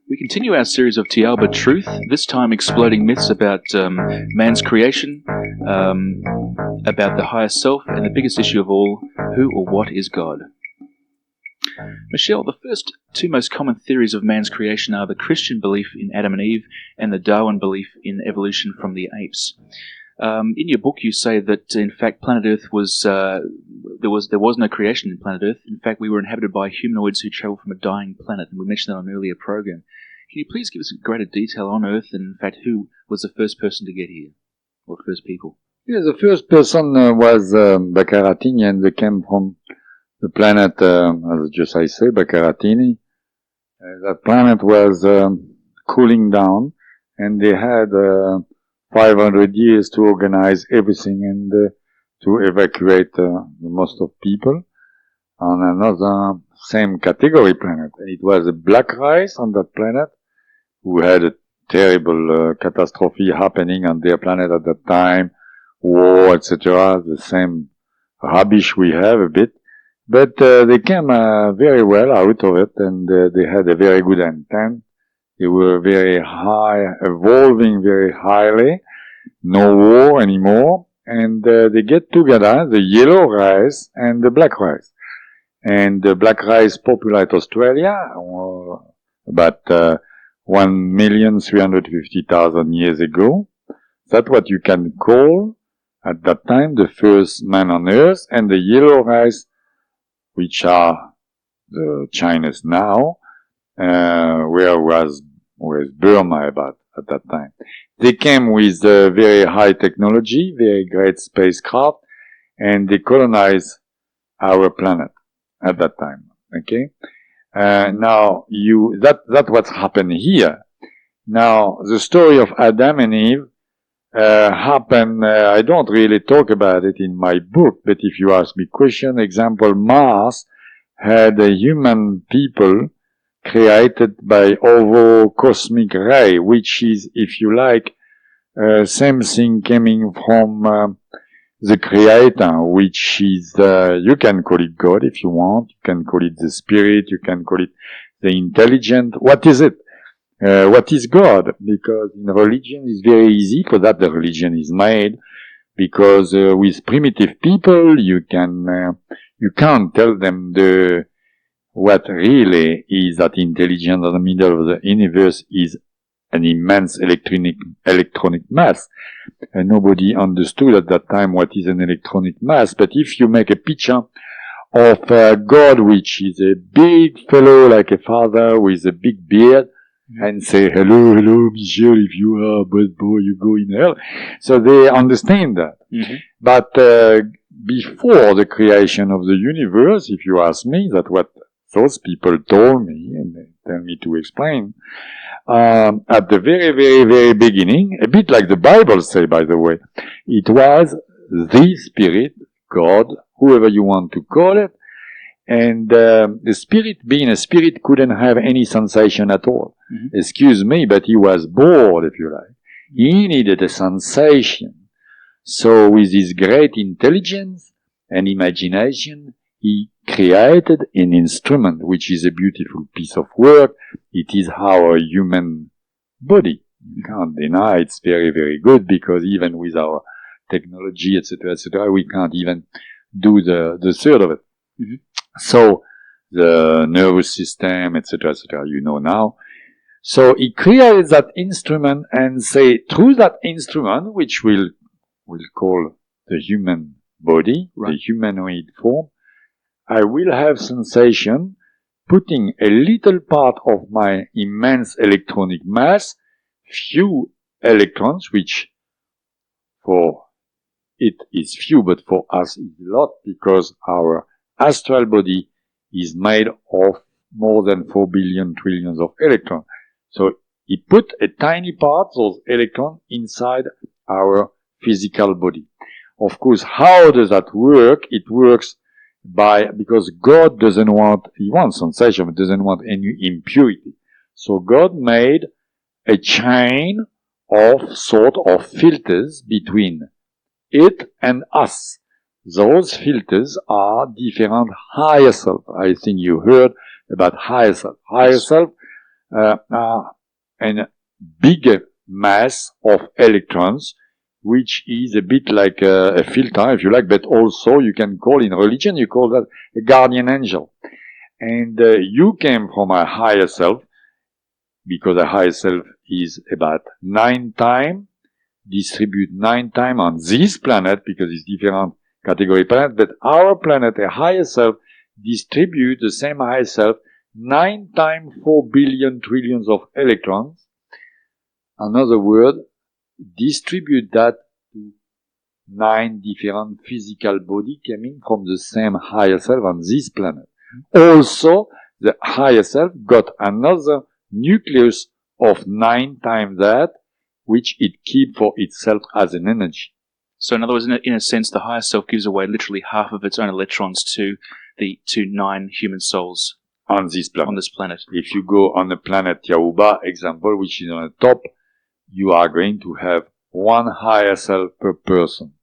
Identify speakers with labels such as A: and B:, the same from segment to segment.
A: We continue our series of T'Alba Truth, this time exploding myths about man's creation, about the higher self, and the biggest issue of all, who or what is God? Michelle, the first two most common theories of man's creation are the Christian belief in Adam and Eve and the Darwin belief in evolution from the apes. In your book, you say that, in fact, planet Earth was there was no creation in planet Earth. In fact, we were inhabited by humanoids who travelled from a dying planet, and we mentioned that on an earlier program. Can you please give us greater detail on Earth and, in fact, who was the first person to get here, or the first people?
B: Yeah, the first person was Baccaratini, and they came from the planet, as just I say, Baccaratini. That planet was cooling down, and they had 500 years to organize everything and to evacuate most of people on another same category planet. It was a black rice on that planet who had a terrible catastrophe happening on their planet at that time, war, etc., the same rubbish we have a bit. But they came very well out of it, and they had a very good intent. They were very high, evolving very highly, no war anymore, and they get together, the yellow rice and the black rice. And the black rice populate Australia about 1,350,000 years ago. That's what you can call, at that time, the first man on Earth, and the yellow rice, which are the Chinas now, where was Burma about at that time. They came with very high technology, very great spacecraft, and they colonized our planet at that time. Okay? Now that's what's happened here. Now, the story of Adam and Eve, happened, I don't really talk about it in my book, but if you ask me question, example, Mars had a human people created by OVO cosmic ray, which is, if you like, same thing coming from the creator, which is, you can call it God if you want, you can call it the spirit, you can call it the intelligent. What is it? What is God? Because in religion it's very easy, for that the religion is made, because with primitive people you can't tell them what really is that intelligence in the middle of the universe is an immense electronic mass. And nobody understood at that time what is an electronic mass. But if you make a picture of God, which is a big fellow like a father with a big beard, and say, hello, Michel, if you are a bad boy, you go in hell. So they understand that. Mm-hmm. But before the creation of the universe, if you ask me, that's what those people told me, and they tell me to explain, at the very, very, very beginning, a bit like the Bible say, by the way, it was the Spirit, God, whoever you want to call it, and the Spirit, being a spirit, couldn't have any sensation at all. Mm-hmm. Excuse me, but he was bored, if you like. He needed a sensation. So with his great intelligence and imagination, he created an instrument, which is a beautiful piece of work. It is our human body. You can't deny it's very, very good, because even with our technology, etc., we can't even do the third of it. Mm-hmm. So the nervous system, etc., you know now. So he created that instrument, and say, through that instrument, which we'll call the human body, right, the humanoid form, I will have sensation, putting a little part of my immense electronic mass, few electrons, which for it is few, but for us is a lot, because our astral body is made of more than 4 billion trillions of electrons. So he put a tiny part, those electrons, inside our physical body. Of course, how does that work? It works because God doesn't want, he wants sensation, but doesn't want any impurity. So God made a chain of sort of filters between it and us. those filters are different higher self. I think you heard about higher self. Higher self are a bigger mass of electrons, which is a bit like a filter, if you like, but also you can call in religion, you call that a guardian angel. And you came from a higher self, because a higher self is about 9 times, distribute 9 times on this planet, because it's different category planet, but our planet, a higher self, distribute the same higher self 9 times 4 billion trillions of electrons. Another word, distribute that to 9 different physical bodies coming from the same higher self on this planet. Also, the higher self got another nucleus of 9 times that, which it keeps for itself as an energy.
A: So in other words, in a sense, the higher self gives away literally half of its own electrons to 9 human souls
B: on this planet. If you go on the planet Yahuba, example, which is on the top, you are going to have 1 higher self per person.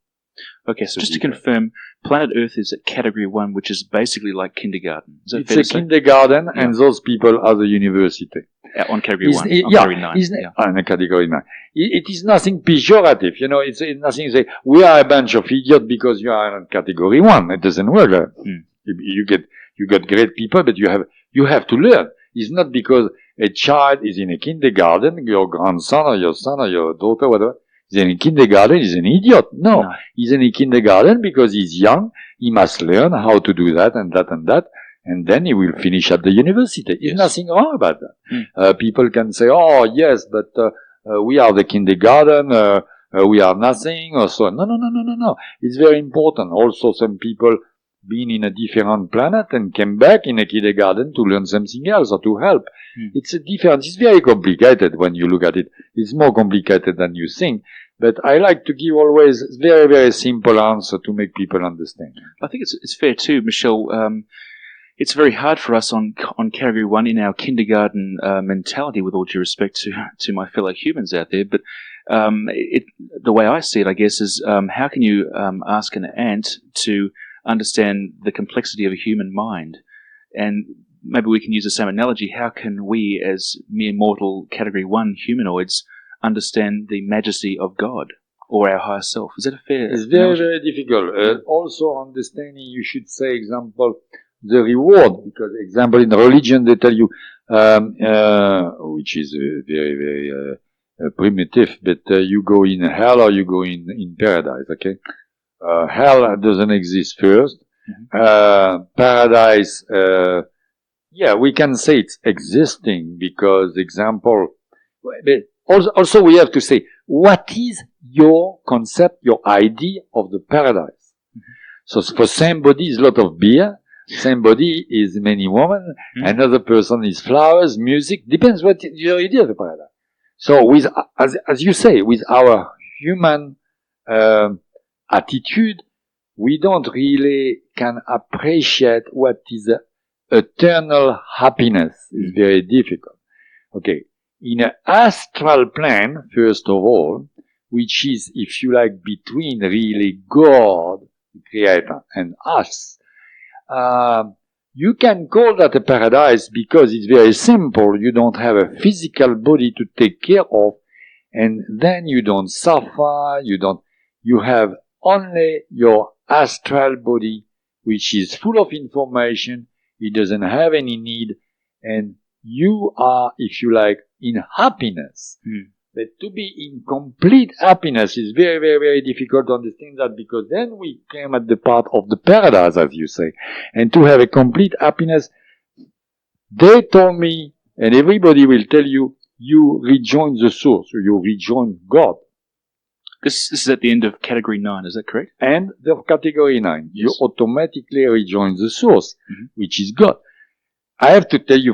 A: Okay, so just to confirm, planet Earth is at category 1, which is basically like kindergarten. Is that
B: it's a kindergarten,
A: yeah.
B: And those people are the university.
A: On category 1, category 9.
B: On category 9. It is nothing pejorative, it's nothing to say, we are a bunch of idiots because you are in category 1. It doesn't work like that. You get great people, but you have to learn. It's not because a child is in a kindergarten, your grandson or your son or your daughter, whatever, is in a kindergarten, he's an idiot. No. He's in a kindergarten because he's young, he must learn how to do that and that and that, and then he will finish at the university. There's nothing wrong about that. People can say, oh, yes, but we are the kindergarten, we are nothing, or so. No. It's very important. Also, some people been in a different planet and came back in a kindergarten to learn something else or to help. It's a difference. It's very complicated when you look at it. It's more complicated than you think. But I like to give always very, very simple answer to make people understand.
A: I think it's fair too, Michel. It's very hard for us on category 1 in our kindergarten mentality, with all due respect to my fellow humans out there. But the way I see it, I guess, is how can you ask an ant to understand the complexity of a human mind? And maybe we can use the same analogy. How can we, as mere mortal category 1 humanoids, understand the majesty of God or our higher self? Is that a fair
B: It's very,
A: analogy?
B: very difficult. Also understanding, you should say, example, the reward, because example in religion they tell you, which is very, very primitive, but you go in hell or you go in paradise, okay? Hell doesn't exist first. Paradise, we can say it's existing because, example, also we have to say, what is your concept, your idea of the paradise? So for somebody is a lot of beer, somebody is many women, another person is flowers, music, depends what your idea of the paradise. So with, as you say, with our human attitude, we don't really can appreciate what is eternal happiness. It's very difficult. Okay. In an astral plane, first of all, which is, if you like, between really God, the Creator, and us, you can call that a paradise because it's very simple. You don't have a physical body to take care of, and then you don't suffer, you have only your astral body, which is full of information. It doesn't have any need, and you are, if you like, in happiness. But to be in complete happiness is very, very, very difficult to understand that, because then we came at the part of the paradise, as you say. And to have a complete happiness, they told me, and everybody will tell you, you rejoin the source, you rejoin God.
A: This is at the end of category 9, is that correct?
B: And the category 9, you automatically rejoin the source, which is God. I have to tell you,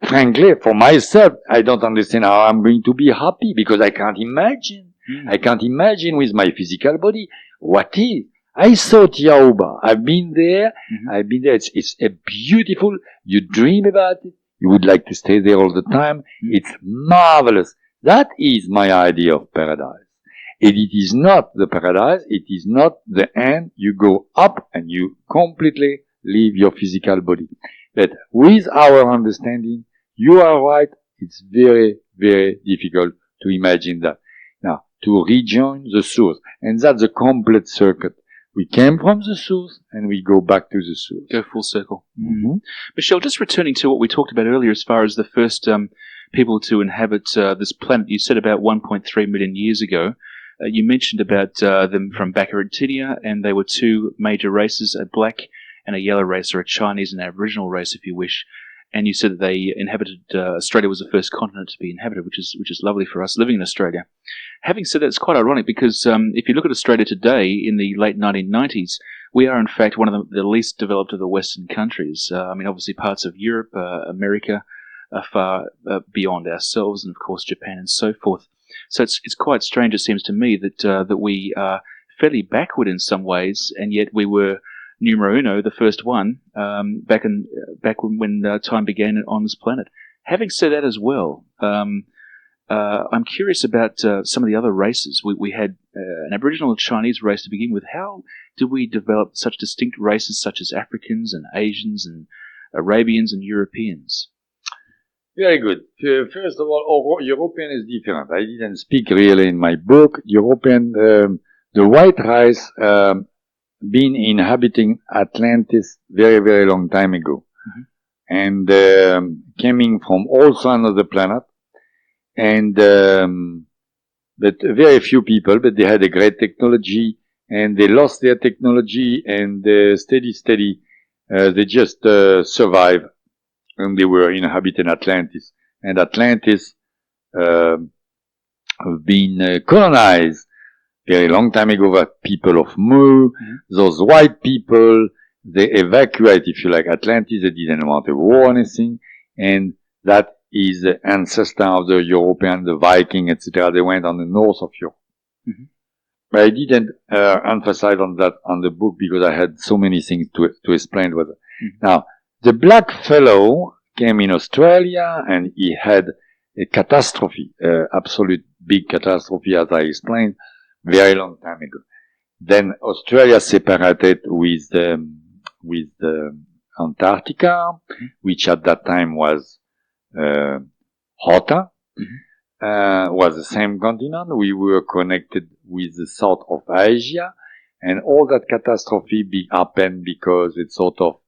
B: frankly, for myself, I don't understand how I'm going to be happy, because I can't imagine. I can't imagine with my physical body what is. I saw Yahuba. I've been there. It's a beautiful, you dream about it. You would like to stay there all the time. It's marvelous. That is my idea of paradise. And it is not the paradise, it is not the end. You go up and you completely leave your physical body. But with our understanding, you are right, it's very, very difficult to imagine that. Now, to rejoin the source. And that's a complete circuit. We came from the source and we go back to the source.
A: Go full circle.
B: Mm-hmm.
A: Michel, just returning to what we talked about earlier as far as the first people to inhabit this planet, you said about 1.3 million years ago. You mentioned about them from Bacteroidetes, and they were two major races, a black and a yellow race, or a Chinese and Aboriginal race, if you wish. And you said that they inhabited, Australia was the first continent to be inhabited, which is lovely for us living in Australia. Having said that, it's quite ironic because if you look at Australia today in the late 1990s, we are in fact one of the least developed of the Western countries. I mean, obviously parts of Europe, America are far beyond ourselves, and of course Japan and so forth. So it's quite strange, it seems to me, that we are fairly backward in some ways, and yet we were numero uno, the first one, back when time began on this planet. Having said that as well, I'm curious about some of the other races. We had an Aboriginal and Chinese race to begin with. How did we develop such distinct races such as Africans and Asians and Arabians and Europeans?
B: Very good. First of all, European is different. I didn't speak really in my book. European, the white race, been inhabiting Atlantis very, very long time ago. Mm-hmm. And coming from all sides of the planet. And but very few people, but they had a great technology, and they lost their technology, and steady, they just survived, and they were inhabiting Atlantis. And Atlantis been colonized very long time ago by people of Mu. Mm-hmm. Those white people, they evacuate, if you like, Atlantis. They didn't want a war or anything, and that is the ancestor of the European, the Viking, etc. They went on the north of Europe. Mm-hmm. But I didn't emphasize on that on the book because I had so many things to explain with it. Mm-hmm. Now, the black fellow came in Australia and he had a catastrophe, absolute big catastrophe, as I explained, very long time ago. Then Australia separated with Antarctica, mm-hmm. which at that time was hotter, mm-hmm. Was the same continent. We were connected with the south of Asia, and all that catastrophe happened because it's sort of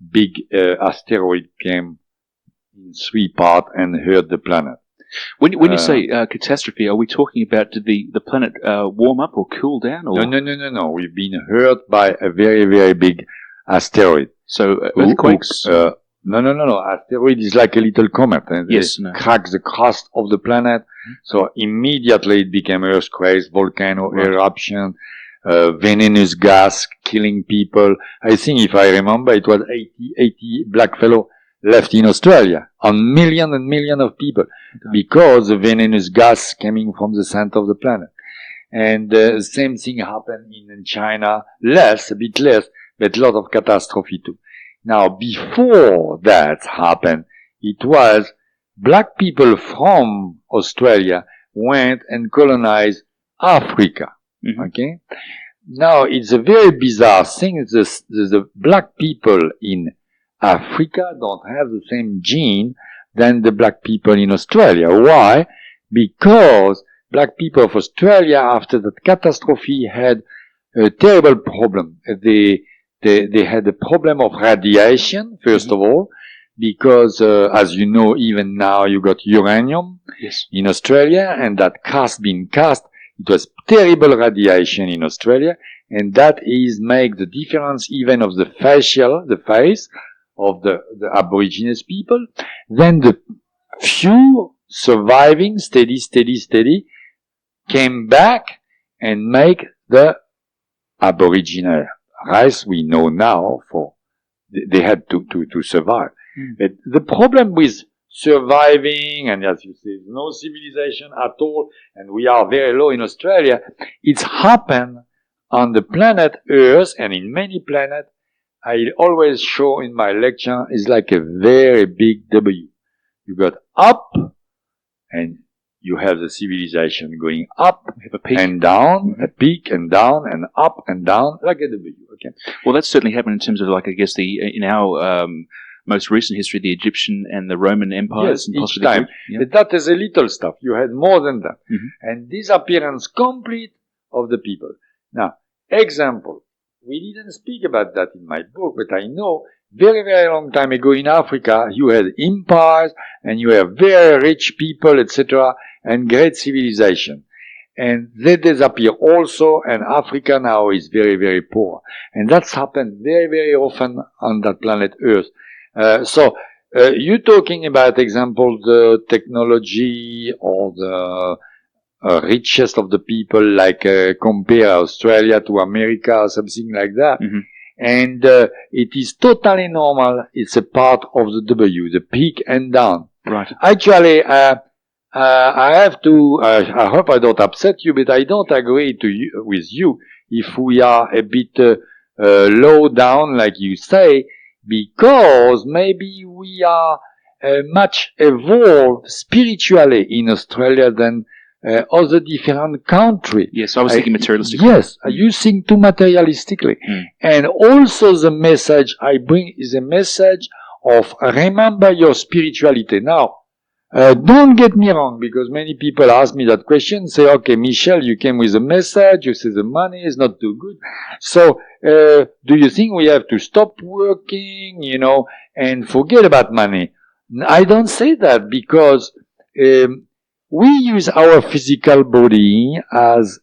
B: big asteroid came in three parts and hurt the planet.
A: When you say catastrophe, are we talking about did the planet warm up or cool down? Or?
B: No. We've been hurt by a very, very big asteroid.
A: So earthquakes?
B: No. Asteroid is like a little comet, and
A: yes,
B: it cracks the crust of the planet. Mm-hmm. So immediately it became earthquakes, volcano, right. Eruption, venomous gas killing people. I think if I remember, it was 80 blackfellow left in Australia, a million and million of people, okay. because the venomous gas coming from the center of the planet. And the same thing happened in China, a bit less, but a lot of catastrophe too. Now, before that happened, it was black people from Australia went and colonized Africa. Mm-hmm. Okay? Now, it's a very bizarre thing. The black people in Africa don't have the same gene than the black people in Australia. Why? Because black people of Australia, after that catastrophe, had a terrible problem. They had a problem of radiation, first mm-hmm. of all, because, as you know, even now you got uranium yes. in Australia, and that being cast, it was terrible radiation in Australia, and that is make the difference even of the face of the Aborigines people. Then the few surviving, steady, came back and make the Aboriginal race we know now they had to survive. Mm. But the problem with surviving, and as you say, no civilization at all, and we are very low in Australia, it's happened on the planet Earth and in many planets. I always show in my lecture is like a very big W. You got up and you have the civilization going up
A: We have a peak.
B: and down, a peak and down and up and down, like a W. Okay.
A: Well, that's certainly happened in terms of, like, I guess, in our most recent history, the Egyptian and the Roman empires.
B: Yes,
A: and
B: each
A: possibly the
B: time.
A: Greek. Yeah.
B: But that is a little stuff. You had more than that.
A: Mhm.
B: And disappearance complete of the people. Now, example. We didn't speak about that in my book, but I know very, very long time ago in Africa, you had empires and you have very rich people, etc., and great civilization. And they disappear also, and Africa now is very, very poor. And that's happened very, very often on that planet Earth. You're talking about, example, the technology or the richest of the people, like compare Australia to America or something like that.
A: Mhm.
B: And it is totally normal. It's a part of the W, the peak and down.
A: Right.
B: Actually, I have to, I hope I don't upset you, but I don't agree with you if we are a bit low down, like you say, because maybe we are much evolved spiritually in Australia than other different countries.
A: Yes, I was thinking materialistically.
B: Yes, you think too materialistically.
A: Mm.
B: And also the message I bring is a message of remember your spirituality. Now, don't get me wrong, because many people ask me that question, say, okay, Michel, you came with a message, you say the money is not too good. So, do you think we have to stop working, and forget about money? I don't say that, because we use our physical body as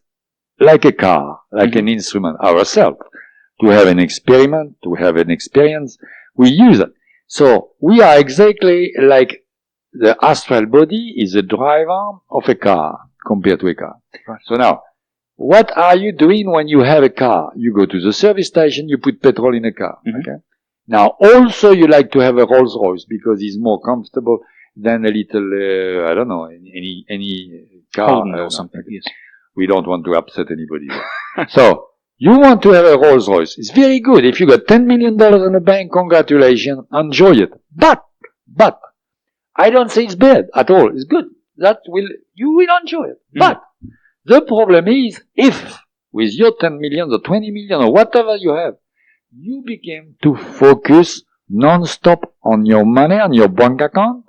B: like a car, like an instrument ourselves, to have an experiment, to have an experience. We use it. So we are exactly like the astral body is a driver of a car compared to a car.
A: Right.
B: So now, what are you doing when you have a car? You go to the service station, you put petrol in a car.
A: Mhm.
B: Okay. Now, also you like to have a Rolls Royce because it's more comfortable than a little, I don't know, any car.
A: Holden or something. Yes.
B: We don't want to upset anybody. So, you want to have a Rolls Royce. It's very good. If you got $10 million in the bank, congratulations, enjoy it. But, I don't say it's bad at all. It's good. You will enjoy it.
A: Mm.
B: But, the problem is, if, with your 10 million or 20 million or whatever you have, you begin to focus non-stop on your money, on your bank account,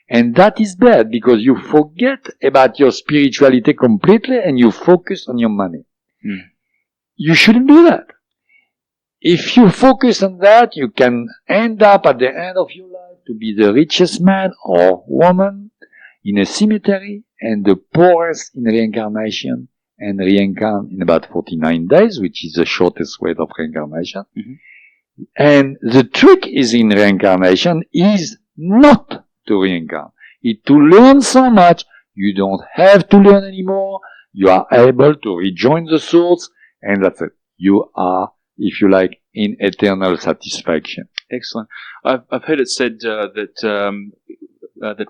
B: and that is bad because you forget about your spirituality completely and you focus on your money.
A: Mm.
B: You shouldn't do that. If you focus on that, you can end up at the end of your life to be the richest man or woman in a cemetery and the poorest in reincarnation and reincarnate in about 49 days, which is the shortest way of reincarnation.
A: Mm-hmm.
B: And the trick is in reincarnation is not to reincarnate. It's to learn so much, you don't have to learn anymore, you are able to rejoin the source, and that's it. You are, if you like, in eternal satisfaction.
A: Excellent. I've heard it said that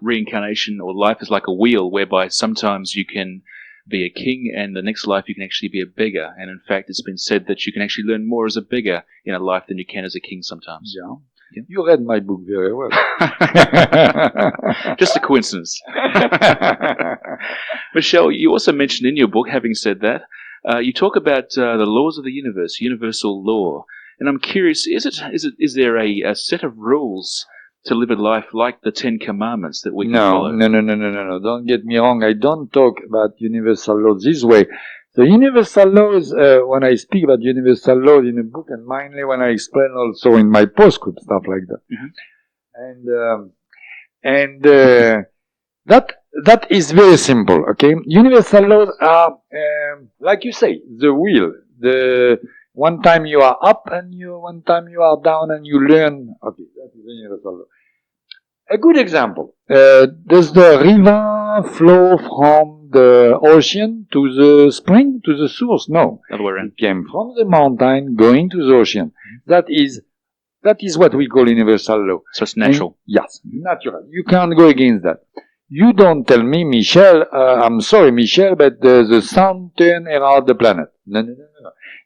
A: reincarnation or life is like a wheel, whereby sometimes you can be a king, and the next life you can actually be a beggar. And in fact, it's been said that you can actually learn more as a beggar in a life than you can as a king sometimes.
B: Yeah.
A: Yeah.
B: You read my book very well.
A: Just a coincidence. Michel, you also mentioned in your book, having said that, you talk about the laws of the universe, universal law. And I'm curious, is there a set of rules to live a life like the Ten Commandments that we can follow?
B: No. Don't get me wrong. I don't talk about universal laws this way. The universal laws, when I speak about universal laws in a book, and mainly when I explain also in my postscript, stuff like that. Mm-hmm. That is very simple, okay? Universal laws are, like you say, the wheel. One time you are up and one time you are down and you learn. Okay, that is a universal law. A good example. Does the river flow from the ocean to the spring, to the source? No.
A: Other way around.
B: It came from the mountain going to the ocean. That is what we call universal law.
A: So it's natural.
B: Yes, natural. You can't go against that. You don't tell me, Michel, I'm sorry, Michel, but the sun turns around the planet. No.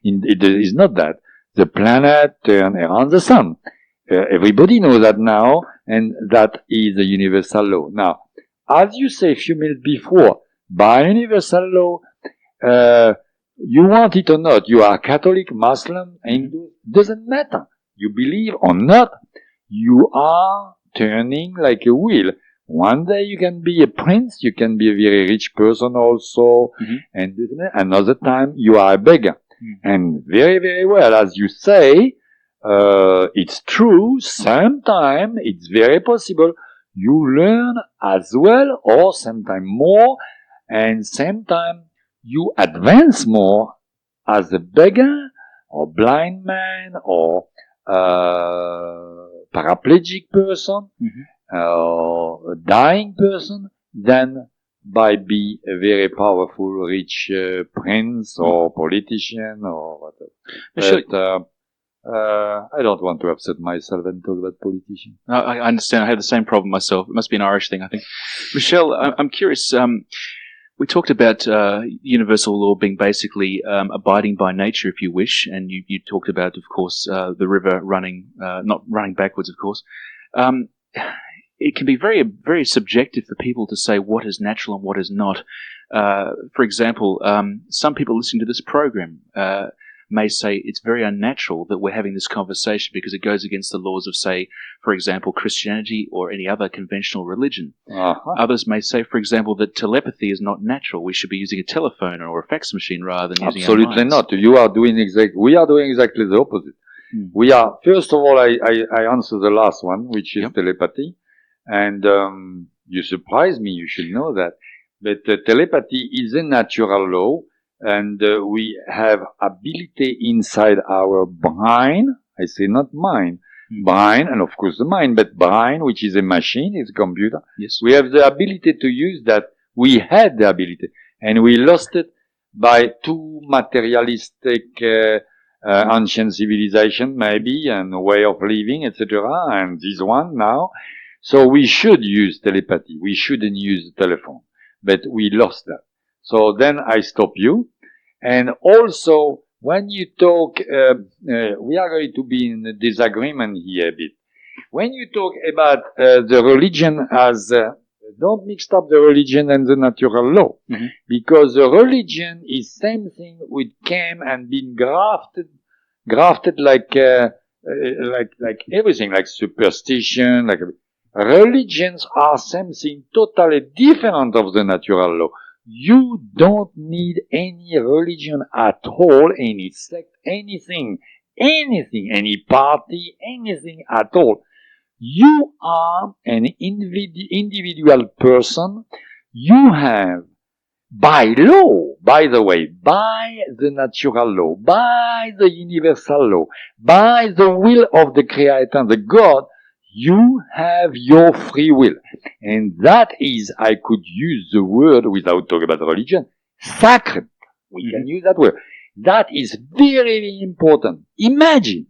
B: It is not that. The planet turns around the sun. Everybody knows that now, and that is a universal law. Now, as you say a few minutes before, by universal law, you want it or not, you are Catholic, Muslim, Hindu, doesn't matter. You believe or not, you are turning like a wheel. One day you can be a prince, you can be a very rich person also, and another time you are a beggar. And very, very well, as you say, it's true, sometimes it's very possible you learn as well, or sometimes more, and sometimes you advance more as a beggar, or blind man, or paraplegic person, or a dying person, than by be a very powerful, rich prince or politician or whatever. But, I don't want to upset myself and talk about politicians.
A: I understand. I have the same problem myself. It must be an Irish thing, I think. Michelle, I'm curious. We talked about universal law being basically abiding by nature, if you wish, and you talked about, of course, the river running, not running backwards, of course. It can be very, very subjective for people to say what is natural and what is not. For example, some people listening to this program may say it's very unnatural that we're having this conversation because it goes against the laws of, say, for example, Christianity or any other conventional religion. Others may say, for example, that telepathy is not natural. We should be using a telephone or a fax machine rather than using our minds.
B: Absolutely not. We are doing exactly the opposite. We are, first of all, I answer the last one, which is telepathy. And you surprise me, you should know that. But telepathy is a natural law. And we have ability inside our brain. I say not mind. Brain, and of course the mind, but brain, which is a machine, is a computer.
A: Yes.
B: We have the ability to use that. We had the ability. And we lost it by too materialistic ancient civilization, maybe, and way of living, etc. And this one now. So we should use telepathy. We shouldn't use the telephone. But we lost that. So then I stop you. And also, when you talk, we are going to be in a disagreement here a bit. When you talk about the religion as, don't mix up the religion and the natural law. Because the religion is same thing which came and been grafted like everything, like superstition, like religions are something totally different of the natural law. You don't need any religion at all, any sect, anything, any party, anything at all. You are an individual person. You have, by law, by the way, by the natural law, by the universal law, by the will of the Creator, the God, you have your free will. And that is, I could use the word without talking about religion, sacred. We can use that word. That is very, very important. Imagine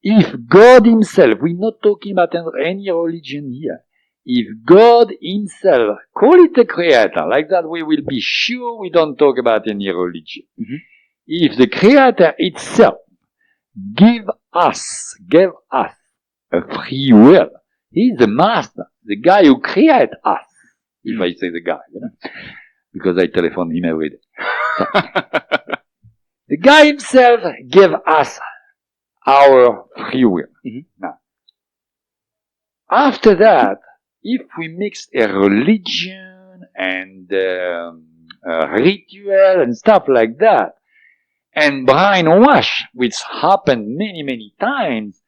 B: if God himself, we're not talking about any religion here, if God himself, call it the Creator, like that we will be sure we don't talk about any religion. If the Creator itself gave us a free will. He's the master, the guy who created us. If I say the guy, because I telephone him every day. So, the guy himself gave us our free will. Now, after that, if we mix a religion and a ritual and stuff like that, and brainwash, which happened many, many times,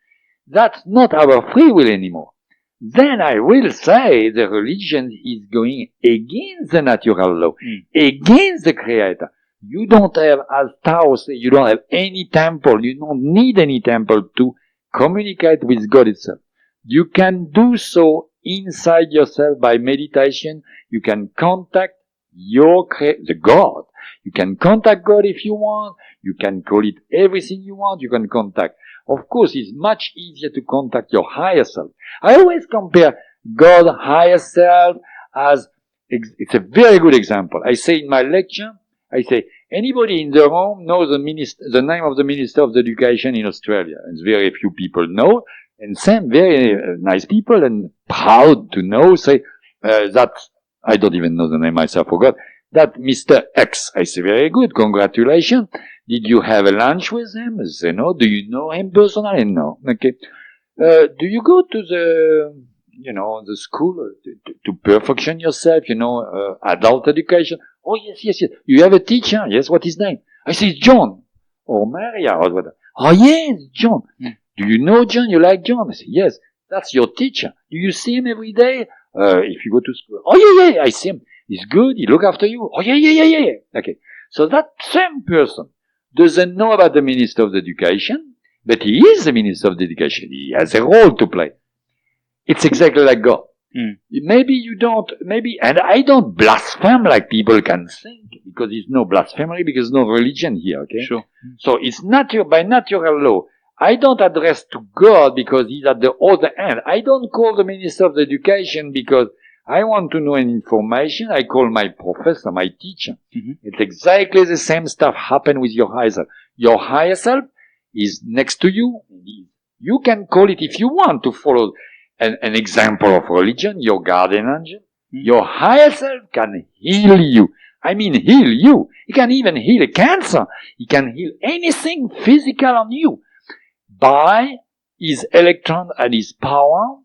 B: that's not our free will anymore. Then I will say the religion is going against the natural law, against the Creator. You don't have, as Tao says, you don't have any temple. You don't need any temple to communicate with God itself. You can do so inside yourself by meditation. You can contact the God. You can contact God if you want. You can call it everything you want. You can contact. Of course, it's much easier to contact your higher self. I always compare God, higher self, as, it's a very good example. I say in my lecture, I say, anybody in the room knows the name of the Minister of Education in Australia? And very few people know. And some very nice people and proud to know say, that, I don't even know the name myself, forgot, that Mr. X. I say, very good, congratulations. Did you have a lunch with him? I say, no. Do you know him personally? No. Okay. Do you go to the school to perfection yourself, adult education? Oh, yes. You have a teacher? Yes, what is his name? I say, it's John. Or Maria, or whatever. Oh, yes, John. Do you know John? You like John? I say, yes. That's your teacher. Do you see him every day? If you go to school. Oh, yeah, I see him. He's good. He look after you. Oh, yeah. Okay. So that same person doesn't know about the Minister of Education, but he is the Minister of Education. He has a role to play. It's exactly like God. Maybe and I don't blaspheme like people can think, because there's no blasphemy, because no religion here, okay?
A: Sure.
B: So it's by natural law. I don't address to God because he's at the other end. I don't call the Minister of Education because I want to know an information. I call my professor, my teacher. It's exactly the same stuff happen with your higher self. Your higher self is next to you. You can call it, if you want to follow an example of religion, your guardian angel. Your higher self can heal you. I mean, heal you. He can even heal a cancer. He can heal anything physical on you by his electron and his power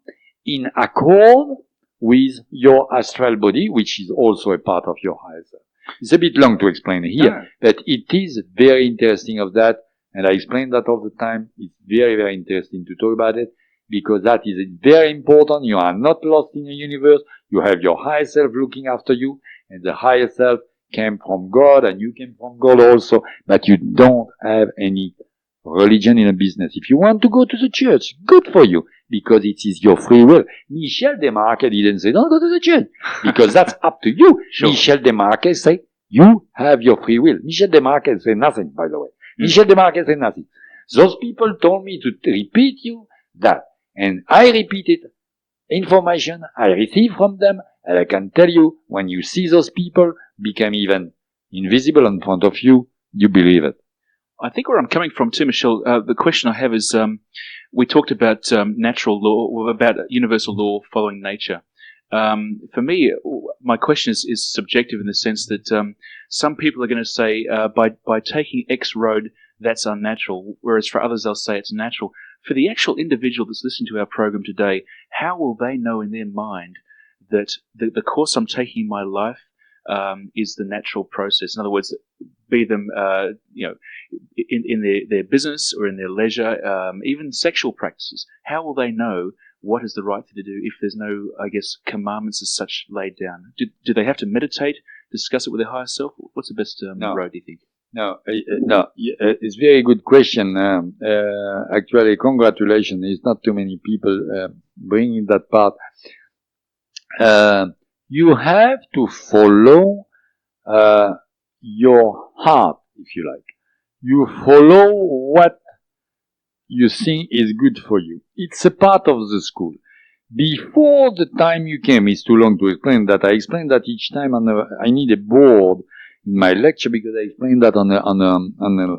B: in accord with your astral body, which is also a part of your higher self. It's a bit long to explain here, but it is very interesting of that, and I explain that all the time. It's very, very interesting to talk about it, because that is very important. You are not lost in the universe. You have your higher self looking after you, and the higher self came from God, and you came from God also, but you don't have any religion in a business. If you want to go to the church, good for you, because it is your free will. Michel Desmarques didn't say, don't go to the church, because that's up to you. Sure. Michel Desmarques say, you have your free will. Michel Desmarques say nothing, by the way. Michel Desmarques say nothing. Those people told me to repeat you that, and I repeated information I received from them, and I can tell you, when you see those people become even invisible in front of you, you believe it.
A: I think where I'm coming from too, Michel, the question I have is, we talked about natural law, about universal law following nature. For me, my question is subjective in the sense that some people are going to say, by taking X road, that's unnatural, whereas for others they'll say it's natural. For the actual individual that's listening to our program today, how will they know in their mind that the course I'm taking in my life is the natural process? In other words, be them, in their business or in their leisure, even sexual practices. How will they know what is the right thing to do if there's no, commandments as such laid down? Do they have to meditate, discuss it with their higher self? What's the best road, do you think?
B: No, it's a very good question. Actually, congratulations. It's not too many people bringing that part. You have to follow your heart, if you like. You follow what you think is good for you. It's a part of the school. Before the time you came, it's too long to explain that. I explain that each time I need a board in my lecture, because I explained that on a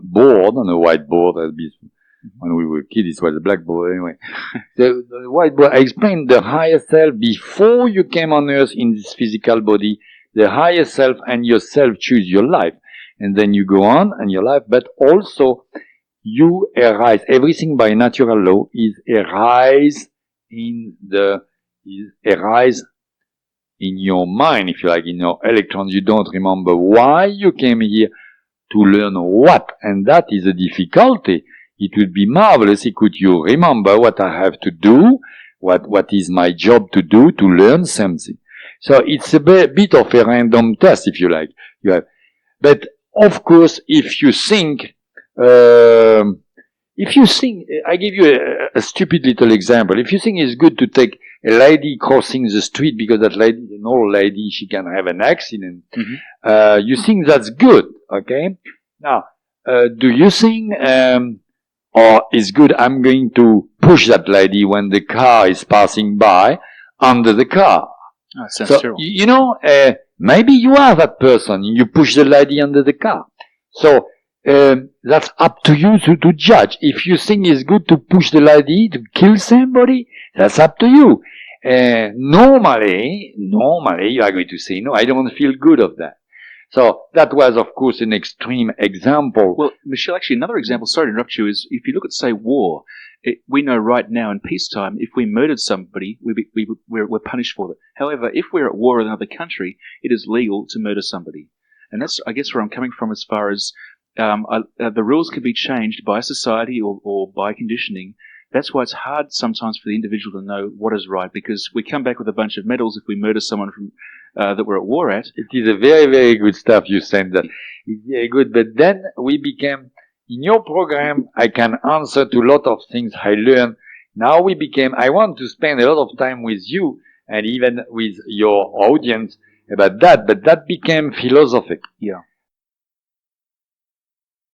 B: board, on a whiteboard. When we were kids, it was a blackboard anyway. The whiteboard, I explained the higher self before you came on earth in this physical body. The higher self and yourself choose your life. And then you go on in your life, but also you arise. Everything by natural law is arise in your mind, if you like, in your electrons. You don't remember why you came here, to learn what, and that is a difficulty. It would be marvelous if you remember what I have to do, what is my job to do to learn something. So it's a bit of a random test, if you like. But of course, if you think, I give you a stupid little example. If you think it's good to take a lady crossing the street because that lady, an old lady, she can have an accident, you think that's good, okay? Now, do you think, or it's good, I'm going to push that lady when the car is passing by under the car?
A: Oh, that sounds terrible.
B: Maybe you are that person, you push the lady under the car. So, that's up to you to judge. If you think it's good to push the lady to kill somebody, that's up to you. Normally, you are going to say, no, I don't feel good of that. So that was, of course, an extreme example.
A: Well, Michel, actually, another example, sorry to interrupt you, is if you look at, say, war, we know right now in peacetime, if we murdered somebody, we're punished for it. However, if we're at war with another country, it is legal to murder somebody. And that's, I guess, where I'm coming from as far as the rules can be changed by society or by conditioning. That's why it's hard sometimes for the individual to know what is right, because we come back with a bunch of medals if we murder someone from that we're at war at.
B: It is a very, very good stuff you said that. It's very good. But then we became, in your program, I can answer to a lot of things I learned. Now we became, I want to spend a lot of time with you and even with your audience about that, but that became philosophic.
A: Yeah.